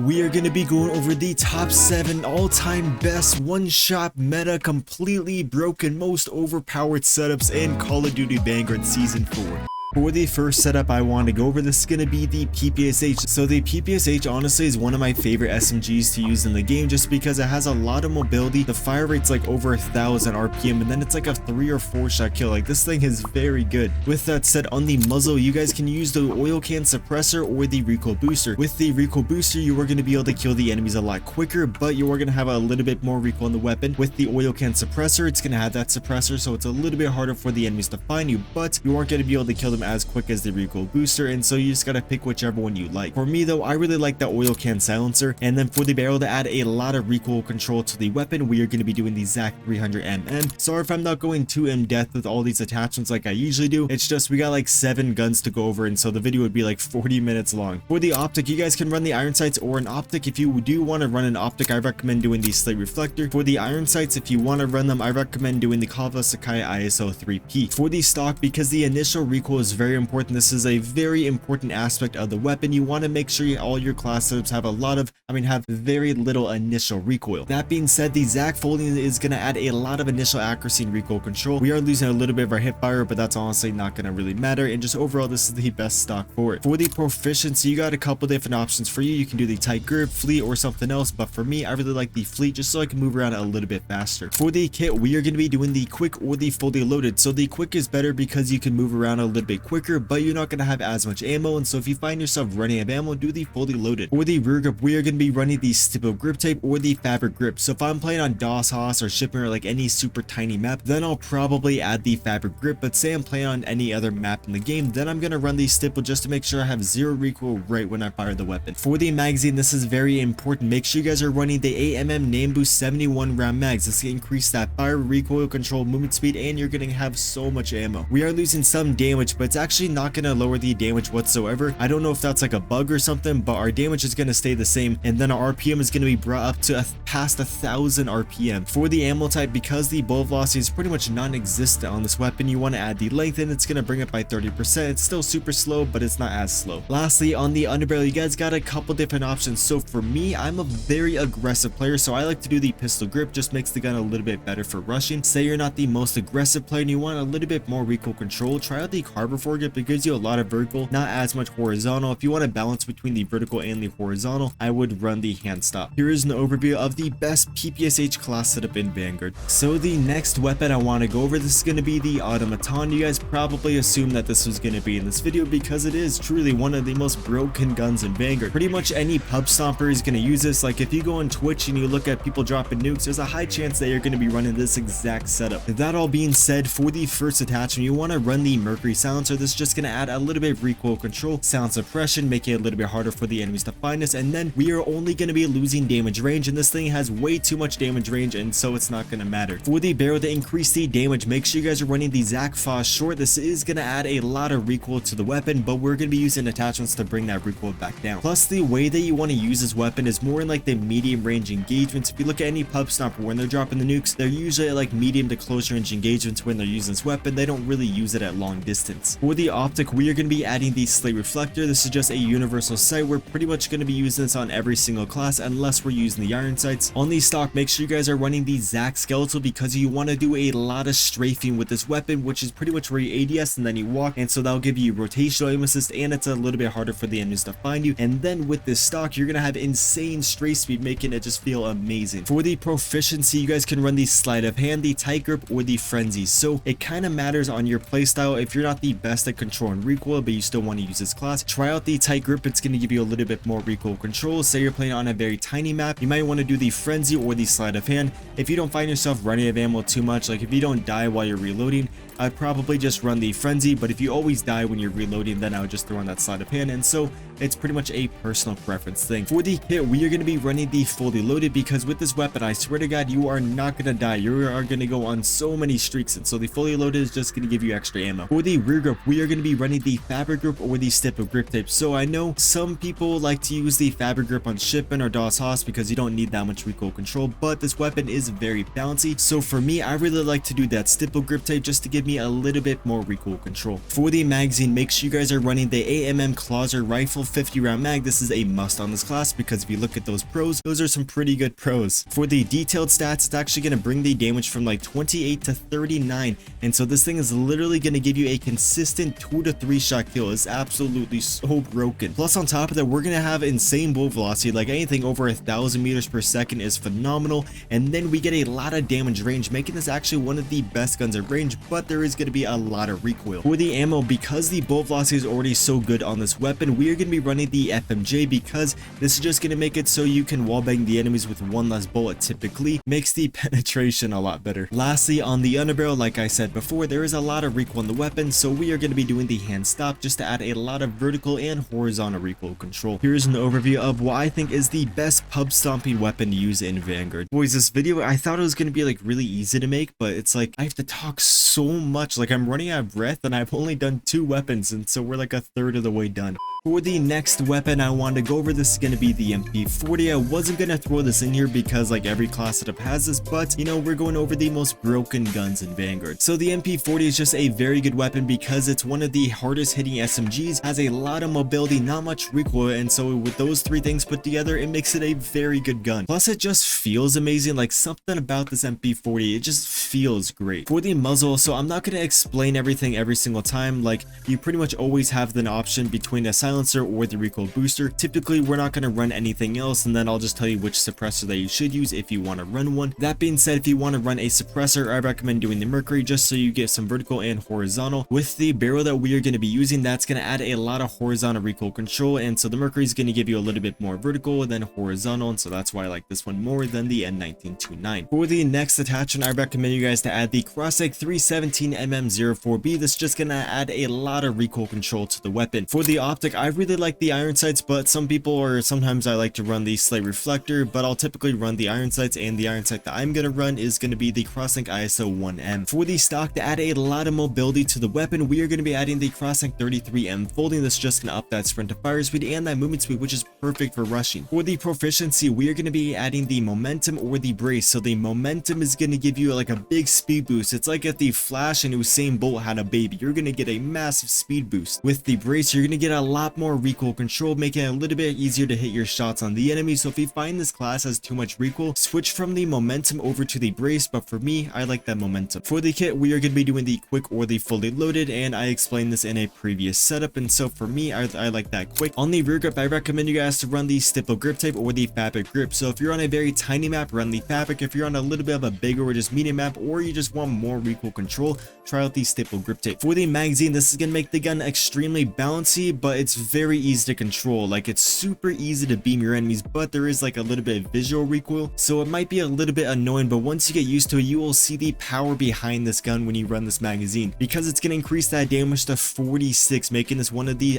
we are going to be going over the top 7 all-time best one-shot meta completely broken most overpowered setups in Call of Duty Vanguard Season 4. For the first setup I want to go over, this is going to be the Ppsh. So the Ppsh honestly is one of my favorite SMGs to use in the game just because it has a lot of mobility. The fire rate's like over 1000 RPM and then it's like a 3 or 4 shot kill. Like, this thing is very good. With that said, on the muzzle you guys can use the oil can suppressor or the recoil booster. With the recoil booster you are going to be able to kill the enemies a lot quicker, but you are going to have a little bit more recoil on the weapon. With the oil can suppressor, it's going to have that suppressor, so it's a little bit harder for the enemies to find you, but you aren't going to be able to kill them as quick as the recoil booster, and so you just gotta pick whichever one you like. For me though, I really like the oil can silencer, and then for the barrel to add a lot of recoil control to the weapon, we are going to be doing the ZAC 300mm. Sorry if I'm not going too in depth with all these attachments like I usually do. It's just we got like 7 guns to go over, and so the video would be like 40 minutes long. For the optic, you guys can run the iron sights or an optic. If you do want to run an optic, I recommend doing the slate reflector. For the iron sights, if you want to run them, I recommend doing the Kawasaki ISO 3P. For the stock, because the initial recoil is very important, this is a very important aspect of the weapon. You want to make sure all your class setups have very little initial recoil. That being said, the ZAC folding is going to add a lot of initial accuracy and recoil control. We are losing a little bit of our hip fire, but that's honestly not going to really matter, and just overall this is the best stock for it. For the proficiency, you got a couple different options for you. You can do the tight grip, fleet, or something else, but for me I really like the fleet just so I can move around a little bit faster. For the kit, we are going to be doing the quick or the fully loaded. So the quick is better because you can move around a little bit quicker, but you're not going to have as much ammo, and so if you find yourself running out of ammo, do the fully loaded. For the rear grip, we are going to be running the stipple grip type or the fabric grip. So if I'm playing on DOS Haas or Shipment or like any super tiny map, then I'll probably add the fabric grip, but say I'm playing on any other map in the game, then I'm going to run the stipple just to make sure I have 0 recoil right when I fire the weapon. For the magazine, this is very important. Make sure you guys are running the 8mm name boost 71 round mags. This can increase that fire, recoil control, movement speed, and you're going to have so much ammo. We are losing some damage, but it's actually not going to lower the damage whatsoever. I don't know if that's like a bug or something, but our damage is going to stay the same, and then our RPM is going to be brought up to past 1000 RPM. For the ammo type, because the bullet velocity is pretty much non-existent on this weapon, you want to add the length, and it's going to bring it by 30%. It's still super slow, but it's not as slow. Lastly, on the underbarrel, you guys got a couple different options. So for me, I'm a very aggressive player, so I like to do the pistol grip. Just makes the gun a little bit better for rushing. Say you're not the most aggressive player and you want a little bit more recoil control, try out the Carbine grip. It gives you a lot of vertical, not as much horizontal. If you want to balance between the vertical and the horizontal, I would run the hand stop. Here is an overview of the best Ppsh class setup in Vanguard. So the next weapon I want to go over, this is going to be the automaton. You guys probably assumed that this was going to be in this video because it is truly one of the most broken guns in Vanguard. Pretty much any pub stomper is going to use this. Like, if you go on Twitch and you look at people dropping nukes, there's a high chance that you're going to be running this exact setup. That all being said, for the first attachment, you want to run the Mercury Silencer. This is just going to add a little bit of recoil control, sound suppression, make it a little bit harder for the enemies to find us, and then we are only going to be losing damage range, and this thing has way too much damage range, and so it's not going to matter. For the barrel to increase the damage, make sure you guys are running the ZAC Foss short. This is going to add a lot of recoil to the weapon, but we're going to be using attachments to bring that recoil back down. Plus, the way that you want to use this weapon is more in like the medium range engagements. If you look at any pub stomper, when they're dropping the nukes, they're usually at like medium to close range engagements. When they're using this weapon, they don't really use it at long distance. For the optic, we are going to be adding the slate reflector. This is just a universal sight. We're pretty much going to be using this on every single class unless we're using the iron sights. On the stock, make sure you guys are running the ZAC skeletal because you want to do a lot of strafing with this weapon, which is pretty much where you ADS and then you walk, and so that'll give you rotational aim assist, and it's a little bit harder for the enemies to find you. And then with this stock, you're going to have insane strafe speed, making it just feel amazing. For the proficiency, you guys can run the sleight of hand, the tight grip, or the frenzy. So it kind of matters on your playstyle. If you're not the best at controlling recoil, but you still want to use this class, try out the tight grip. It's going to give you a little bit more recoil control. Say you're playing on a very tiny map, you might want to do the frenzy or the sleight of hand. If you don't find yourself running out of ammo too much, like if you don't die while you're reloading, I'd probably just run the frenzy, but if you always die when you're reloading, then I would just throw on that sleight of hand, and so it's pretty much a personal preference thing. For the kit, we are going to be running the fully loaded because with this weapon, I swear to God, you are not going to die. You are going to go on so many streaks, and so the fully loaded is just going to give you extra ammo. For the rear grip, grip, we are going to be running the fabric grip or the stipple grip type. So I know some people like to use the fabric grip on Shipment or DOS Haas because you don't need that much recoil control, but this weapon is very bouncy. So for me, I really like to do that stipple grip type just to give me a little bit more recoil control. For the magazine, make sure you guys are running the AMM Clauser rifle 50 round mag. This is a must on this class because if you look at those pros, those are some pretty good pros. For the detailed stats, it's actually going to bring the damage from like 28 to 39, and so this thing is literally going to give you a consistent 2 to 3 shot kill. It's absolutely so broken. Plus on top of that, we're going to have insane bullet velocity, like anything over 1,000 meters per second is phenomenal, and then we get a lot of damage range, making this actually one of the best guns at range, but there is going to be a lot of recoil. For the ammo, because the bullet velocity is already so good on this weapon, we are going to be running the FMJ because this is just going to make it so you can wallbang the enemies with one less bullet. Typically makes the penetration a lot better. Lastly, on the underbarrel, like I said before, there is a lot of recoil on the weapon, so we are going to be doing the hand stop just to add a lot of vertical and horizontal recoil control. Here's an overview of what I think is the best pub stomping weapon to use in Vanguard. Boys, this video, I thought it was going to be like really easy to make, but it's like I have to talk so much, like I'm running out of breath, and I've only done 2 weapons, and so we're like a third of the way done. For the next weapon I want to go over, this is going to be the MP40. I wasn't going to throw this in here because like every class setup has this, but you know, we're going over the most broken guns in Vanguard. So the MP40 is just a very good weapon because it's one of the hardest hitting SMGs, has a lot of mobility, not much recoil, and so with those 3 things put together, it makes it a very good gun. Plus it just feels amazing, like something about this MP40, it just feels great. For the muzzle, so I'm not going to explain everything every single time, like you pretty much always have an option between a silencer or the recoil booster. Typically we're not going to run anything else, and then I'll just tell you which suppressor that you should use if you want to run one. That being said, if you want to run a suppressor, I recommend doing the Mercury just so you get some vertical and horizontal. With the barrel that we are going to be using, that's going to add a lot of horizontal recoil control, and so the Mercury is going to give you a little bit more vertical than horizontal, and so that's why I like this one more than the N1929. For the next attachment, I recommend you guys to add the Crosstech 317mm04B. This is just going to add a lot of recoil control to the weapon. For the optic, I really like the iron sights, but sometimes I like to run the slight reflector, but I'll typically run the iron sights, and the iron sight that I'm going to run is going to be the Crosslink ISO 1M. For the stock, to add a lot of mobility to the weapon, we are going to be adding the Crosslink 33M folding. This is just going to up that sprint to fire speed and that movement speed, which is perfect for rushing. For the proficiency, we are going to be adding the momentum or the brace. So the momentum is going to give you like a big speed boost. It's like if the Flash and Usain Bolt had a baby, you're going to get a massive speed boost. With the brace, you're going to get a lot more recoil control, making it a little bit easier to hit your shots on the enemy. So if you find this class has too much recoil, switch from the momentum over to the brace, but for me, I like that momentum. For the kit, we are going to be doing the quick or the fully loaded, and I explained this in a previous setup, and so for me, I like that quick. On the rear grip, I recommend you guys to run the stipple grip type or the fabric grip. So if you're on a very tiny map, run the fabric. If you're on a little bit of a bigger or just medium map, or you just want more recoil control, try out the stipple grip tape. For the magazine, this is going to make the gun extremely bouncy, but it's very easy to control. Like it's super easy to beam your enemies, but there is like a little bit of visual recoil, so it might be a little bit annoying, but once you get used to it, you will see the power behind this gun when you run this magazine, because it's going to increase that damage to 46, making this one of the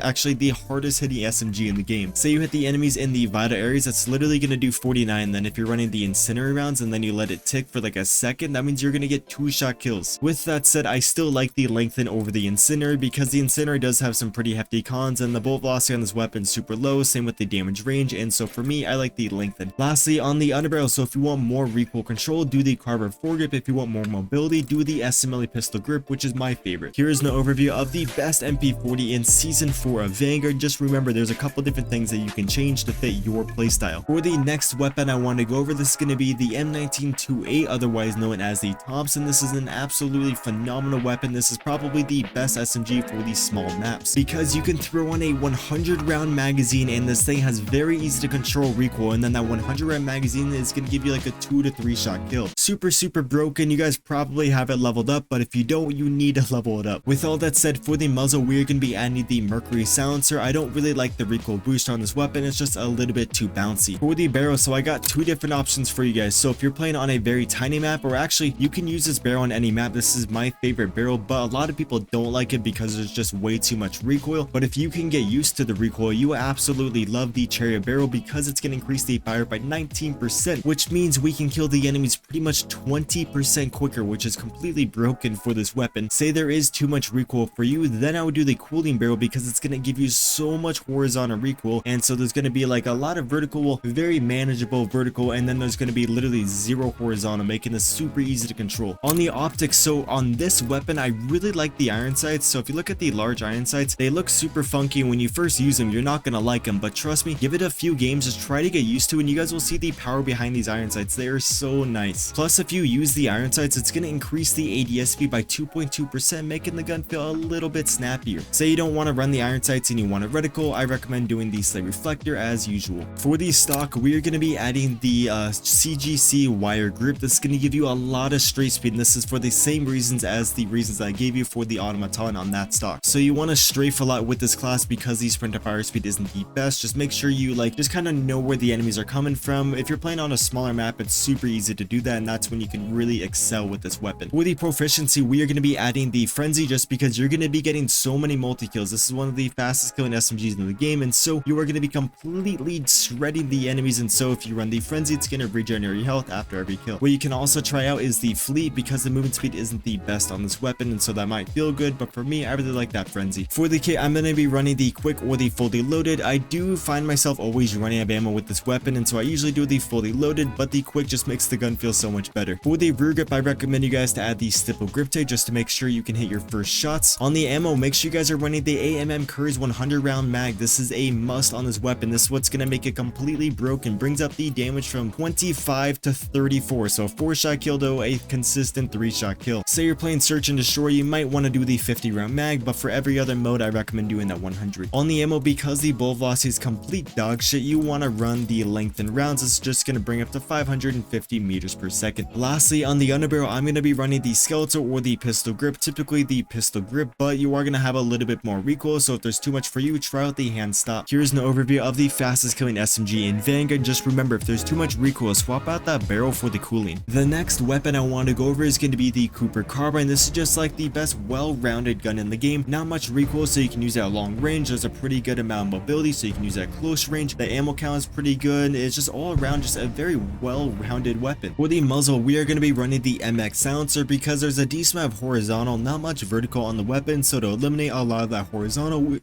hardest hitting SMG in the game. Say you hit the enemies in the vital areas, that's literally going to do 49. Then if you're running the incendiary rounds and then you let it tick for like a second, that means you're going to get 2-shot kills. With that said, I still like the lengthen over the incendiary because the incendiary does have some pretty hefty cons, and the bullet velocity on this weapon is super low, same with the damage range, and so for me, I like the lengthen. Lastly, on the underbarrel, so if you want more recoil control, do the Carbine foregrip. If you want more mobility, do the SMLE pistol grip, which is my favorite. Here is an overview of the best MP40 in Season 4 of Vanguard. Just remember, there's a couple different things that you can change to fit your playstyle. For the next weapon I want to go over, this is going to be the M1928, otherwise known as the Thompson. This is an absolutely phenomenal weapon. This is probably the best SMG for these small maps because you can throw on a 100 round magazine, and this thing has very easy to control recoil, and then that 100 round magazine is going to give you like a 2 to 3 shot kill. Super broken. You guys probably have it leveled up, but if you don't, you need to level it up. With all that said, for the muzzle, we're going to be adding the Mercury Silencer. I don't really like the recoil booster on this weapon, weapon is just a little bit too bouncy. For the barrel, so I got two different options for you guys. So if you're playing on a very tiny map, or actually you can use this barrel on any map, this is my favorite barrel, but a lot of people don't like it because there's just way too much recoil. But if you can get used to the recoil, you will absolutely love the chariot barrel because it's going to increase the fire by 19%, which means we can kill the enemies pretty much 20% quicker, which is completely broken for this weapon. Say there is too much recoil for you, then I would do the cooling barrel because it's going to give you so much horizontal recoil, and so there's going to be like a lot of vertical, very manageable vertical, and then there's going to be literally zero horizontal, making this super easy to control. On the optics, so on this weapon I really like the iron sights. So if you look at the large iron sights, they look super funky. When you first use them, you're not going to like them, but trust me, give it a few games, just try to get used to it, and you guys will see the power behind these iron sights. They are so nice. Plus, if you use the iron sights, it's going to increase the ADS speed by 2.2%, making the gun feel a little bit snappier. Say you don't want to run the iron sights and you want a reticle, I recommend doing the slate reflector as usual. For the stock, we are going to be adding the CGC wire grip. This is going to give you a lot of straight speed, and this is for the same reasons as the reasons I gave you for the automaton on that stock. So you want to strafe a lot with this class because the sprint to fire speed isn't the best. Just make sure you just kind of know where the enemies are coming from. If you're playing on a smaller map, it's super easy to do that, and that's when you can really excel with this weapon. For the proficiency, we are going to be adding the frenzy just because you're going to be getting so many multi-kills. This is one of the fastest killing SMGs in the game, and so you are going to be completely shredding the enemies, and so if you run the frenzy, it's going to regenerate your health after every kill. What you can also try out is the fleet because the movement speed isn't the best on this weapon, and so that might feel good, but for me, I really like that frenzy. For the kit, I'm going to be running the quick or the fully loaded. I do find myself always running out of ammo with this weapon, and so I usually do the fully loaded, but the quick just makes the gun feel so much better. For the rear grip, I recommend you guys to add the stipple grip tape just to make sure you can hit your first shots. On the ammo, make sure you guys are running the AMM Curry's 100 round mag. This is a must on this weapon. This is what's going to make it completely broken, brings up the damage from 25 to 34, so a 4-shot kill to a consistent 3-shot kill. Say you're playing search and destroy, you might want to do the 50 round mag, but for every other mode, I recommend doing that 100. On the ammo, because the bullet velocity is complete dog shit, you want to run the lengthened rounds. It's just going to bring up to 550 meters per second. Lastly, on the underbarrel, I'm going to be running the skeletal or the pistol grip, typically the pistol grip, but you are going to have a little bit more recoil, so if there's too much for you, try out the hand stop. Here's an overview of the fastest killing SMG in Vanguard. Just remember, if there's too much recoil, swap out that barrel for the cooling. The next weapon I want to go over is going to be the Cooper Carbine. This is just like the best well-rounded gun in the game. Not much recoil, so you can use that long range. There's a pretty good amount of mobility, so you can use that close range. The ammo count is pretty good. It's just all around just a very well-rounded weapon. For the muzzle, we are going to be running the MX Silencer because there's a decent amount of horizontal, not much vertical on the weapon, so to eliminate a lot of that horizontal,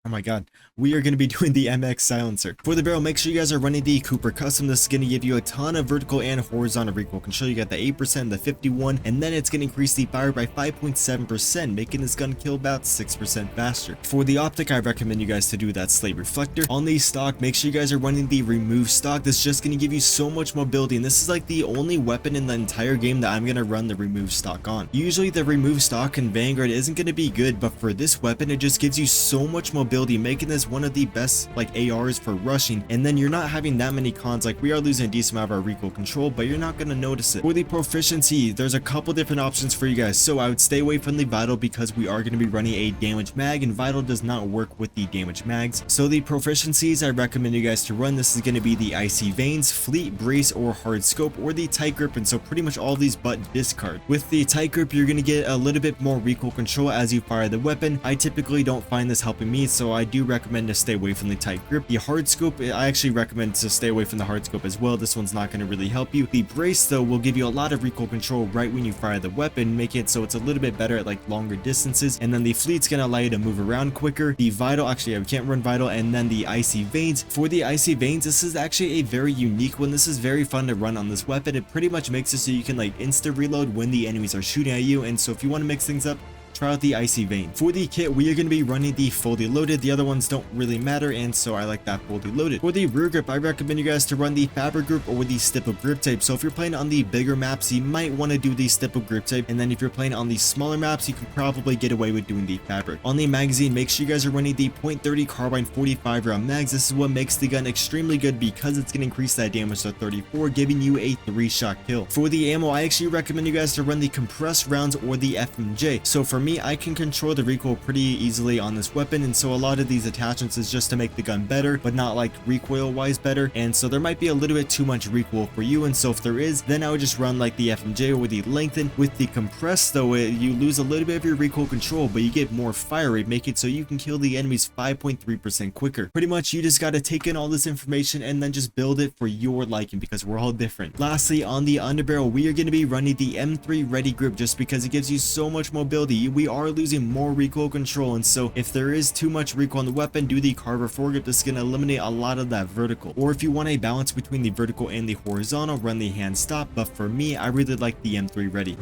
oh my god, we are going to be doing the MX Silencer. For the barrel, make sure you guys are running the Cooper Custom. This is going to give you a ton of vertical and horizontal recoil control. You got the 8%, the 51, and then it's going to increase the fire by 5.7%, making this gun kill about 6% faster. For the optic, I recommend you guys to do that slate reflector. On the stock, make sure you guys are running the remove stock. This is just going to give you so much mobility, and this is like the only weapon in the entire game that I'm going to run the remove stock on. Usually the remove stock in Vanguard isn't going to be good, but for this weapon, it just gives you so much mobility, making this one of the best ARs for rushing, and then you're not having that many cons. We are losing a decent amount of our recoil control, but you're not going to notice it. For the proficiency, there's a couple different options for you guys, so I would stay away from the vital because we are going to be running a damage mag, and vital does not work with the damage mags. So the proficiencies I recommend you guys to run, this is going to be the icy veins, fleet, brace, or hard scope, or the tight grip, and so pretty much all these but discard. With the tight grip, you're going to get a little bit more recoil control as you fire the weapon. I typically don't find this helping me, so I do recommend to stay away from the tight grip. The hard scope, I actually recommend to stay away from the hard scope as well. This one's not going to really help you. The brace though will give you a lot of recoil control right when you fire the weapon, making it so it's a little bit better at longer distances, and then the fleet's going to allow you to move around quicker. The vital, actually I can't run vital, and then the icy veins. For the icy veins, this is actually a very unique one. This is very fun to run on this weapon. It pretty much makes it so you can insta reload when the enemies are shooting at you, and so if you want to mix things up, try out the icy vein. For the kit, we are going to be running the fully loaded. The other ones don't really matter, and so I like that fully loaded. For the rear grip, I recommend you guys to run the fabric grip or the stipple grip tape. So if you're playing on the bigger maps, you might want to do the stipple grip tape, and then if you're playing on the smaller maps, you can probably get away with doing the fabric. On the magazine, make sure you guys are running the .30 Carbine 45 round mags. This is what makes the gun extremely good because it's going to increase that damage to 34, giving you a 3-shot kill. For the ammo, I actually recommend you guys to run the compressed rounds or the FMJ. So for me, me, I can control the recoil pretty easily on this weapon, and so a lot of these attachments is just to make the gun better, but not like recoil wise better, and so there might be a little bit too much recoil for you, and so if there is, then I would just run like the FMJ or the lengthen. With the compress though, you lose a little bit of your recoil control, but you get more fire rate, make it so you can kill the enemies 5.3% quicker. Pretty much you just got to take in all this information and then just build it for your liking, because we're all different. Lastly, on the underbarrel, we are going to be running the M3 ready grip just because it gives you so much mobility. We are losing more recoil control, and so if there is too much recoil on the weapon, do the Carbine foregrip. This is going to eliminate a lot of that vertical. Or if you want a balance between the vertical and the horizontal, run the hand stop, but for me, I really like the M3 ready.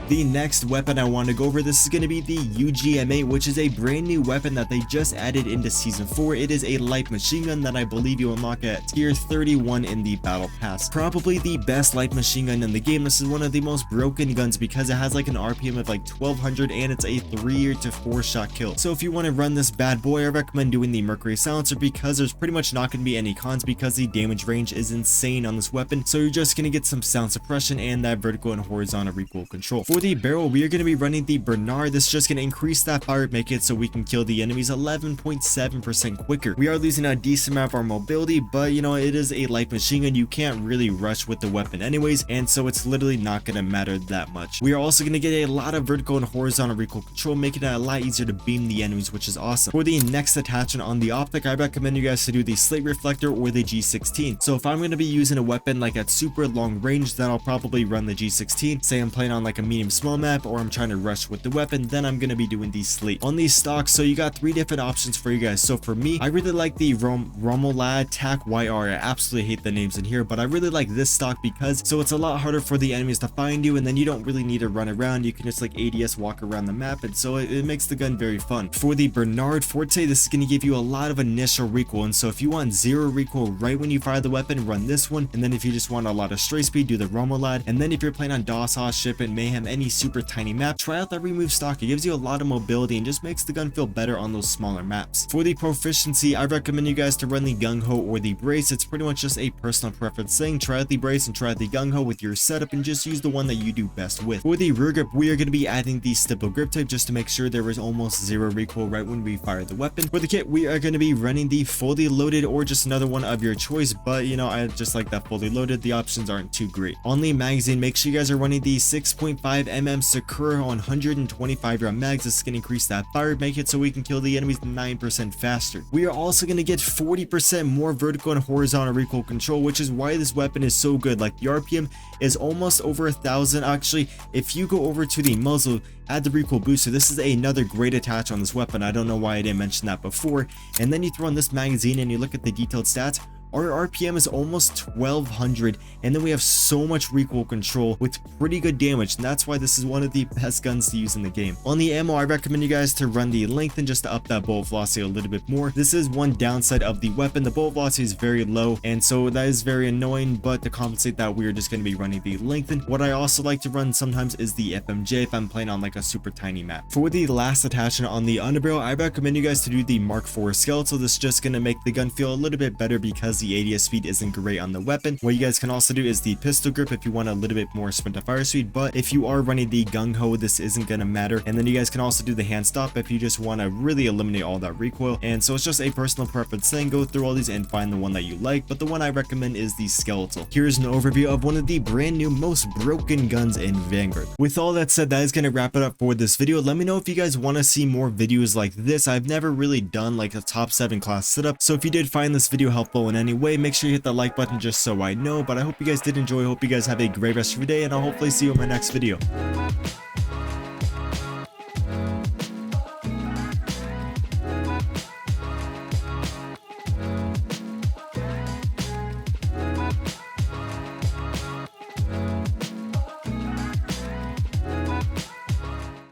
The next weapon I want to go over, this is going to be the UGM8, which is a brand new weapon that they just added into Season 4. It is a light machine gun that I believe you unlock at tier 31 in the battle pass. Probably the best light machine gun in the game. This is one of the most broken guns because it has like an RPM of like 1200 and it's a 3 to 4 shot kill. So if you want to run this bad boy, I recommend doing the Mercury Silencer because there's pretty much not going to be any cons because the damage range is insane on this weapon. So you're just going to get some sound suppression and that vertical and horizontal recoil control. For the barrel, we are going to be running the Bernard. This is just going to increase that fire, make it so we can kill the enemies 11.7% quicker. We are losing a decent amount of our mobility, but you know, it is a light machine gun. You can't really rush with the weapon anyways, and so it's literally not going to matter that much. We are also going to get a lot of vertical and horizontal recoil control, making it a lot easier to beam the enemies, which is awesome. For the next attachment on the optic, I recommend you guys to do the slate reflector or the G16. So if I'm going to be using a weapon like at super long range, then I'll probably run the G16. Say I'm playing on like a medium small map, or I'm trying to rush with the weapon, then I'm going to be doing the slate. On these stocks, so you got 3 different options for you guys. So for me, I really like the Romelad TAC YR. I absolutely hate the names in here, but I really like this stock because so it's a lot harder for the enemies to find you, and then you don't really need to run around. You can just like ADS walk around the map, and so it makes the gun very fun. For the Bernard Forte, this is going to give you a lot of initial recoil, and so if you want 0 recoil right when you fire the weapon, run this one, and then if you just want a lot of straight speed, do the Romelad, and then if you're playing on DOS, Shipment, Mayhem, any super tiny map, try out that remove stock. It gives you a lot of mobility and just makes the gun feel better on those smaller maps. For the proficiency, I recommend you guys to run the Gung Ho or the Brace. It's pretty much just a personal preference thing. Try out the Brace and try out the Gung Ho with your setup and just use the one that you do best with. For the rear grip, we are going to be adding the stipple grip type just to make sure there is almost 0 recoil right when we fire the weapon. For the kit, we are going to be running the fully loaded or just another one of your choice, but you know, I just like that fully loaded. The options aren't too great. On the magazine, make sure you guys are running the 6.5mm Sakura on 125 round mags. This is going to increase that fire, make it so we can kill the enemies 9% faster. We are also going to get 40% more vertical and horizontal recoil control, which is why this weapon is so good. Like the RPM is almost over 1,000. Actually, if you go over to the muzzle, add the recoil booster. This is another great attach on this weapon. I don't know why I didn't mention that before. And then you throw on this magazine and you look at the detailed stats. Our RPM is almost 1200, and then we have so much recoil control with pretty good damage, and that's why this is one of the best guns to use in the game. On the ammo, I recommend you guys to run the lengthen just to up that bullet velocity a little bit more. This is one downside of the weapon. The bullet velocity is very low, and so that is very annoying, but to compensate that, we are just going to be running the lengthen. What I also like to run sometimes is the FMJ if I'm playing on like a super tiny map. For the last attachment on the underbarrel, I recommend you guys to do the Mark IV skeletal. This is just going to make the gun feel a little bit better because the ADS speed isn't great on the weapon. What you guys can also do is the pistol grip if you want a little bit more sprint to fire speed, but if you are running the Gung Ho, this isn't going to matter. And then you guys can also do the hand stop if you just want to really eliminate all that recoil. And so it's just a personal preference thing. Go through all these and find the one that you like, but the one I recommend is the skeletal. Here's an overview of one of the brand new most broken guns in Vanguard. With all that said, that is going to wrap it up for this video. Let me know if you guys want to see more videos like this. I've never really done like a top 7 class setup, so if you did find this video helpful in any way, make sure you hit the like button just so I know. But I hope you guys did enjoy. I hope you guys have a great rest of your day, and I'll hopefully see you in my next video.